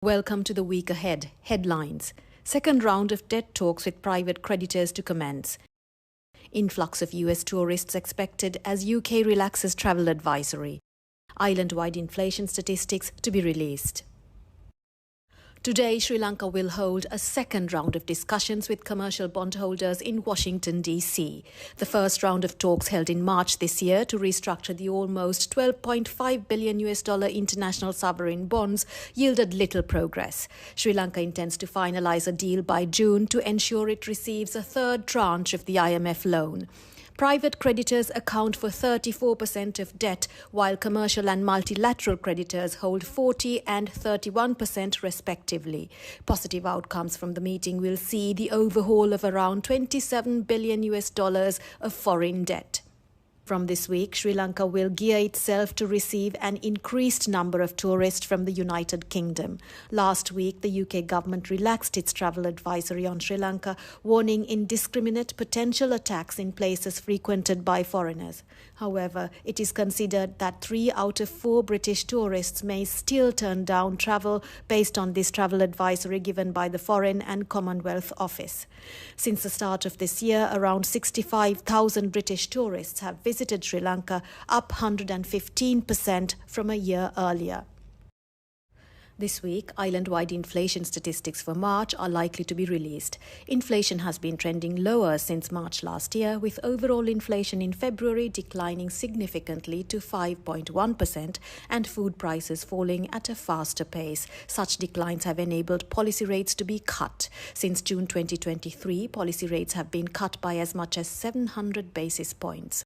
Welcome to the week ahead. Headlines. Second round of debt talks with private creditors to commence. Influx of US tourists expected as UK relaxes travel advisory. Island-wide inflation statistics to be released. Today, Sri Lanka will hold a second round of discussions with commercial bondholders in Washington, D.C. The first round of talks held in March this year to restructure the almost $12.5 billion international sovereign bonds yielded little progress. Sri Lanka intends to finalize a deal by June to ensure it receives a third tranche of the IMF loan. Private creditors account for 34% of debt, while commercial and multilateral creditors hold 40 and 31% respectively. Positive outcomes from the meeting will see the overhaul of around $27 billion of foreign debt. From this week, Sri Lanka will gear itself to receive an increased number of tourists from the United Kingdom. Last week, the UK government relaxed its travel advisory on Sri Lanka, warning indiscriminate potential attacks in places frequented by foreigners. However, it is considered that 3 out of 4 British tourists may still turn down travel based on this travel advisory given by the Foreign and Commonwealth Office. Since the start of this year, around 65,000 British tourists have visited Sri Lanka, up 115% from a year earlier. This week, island-wide inflation statistics for March are likely to be released. Inflation has been trending lower since March last year, with overall inflation in February declining significantly to 5.1% and food prices falling at a faster pace. Such declines have enabled policy rates to be cut. Since June 2023, policy rates have been cut by as much as 700 basis points.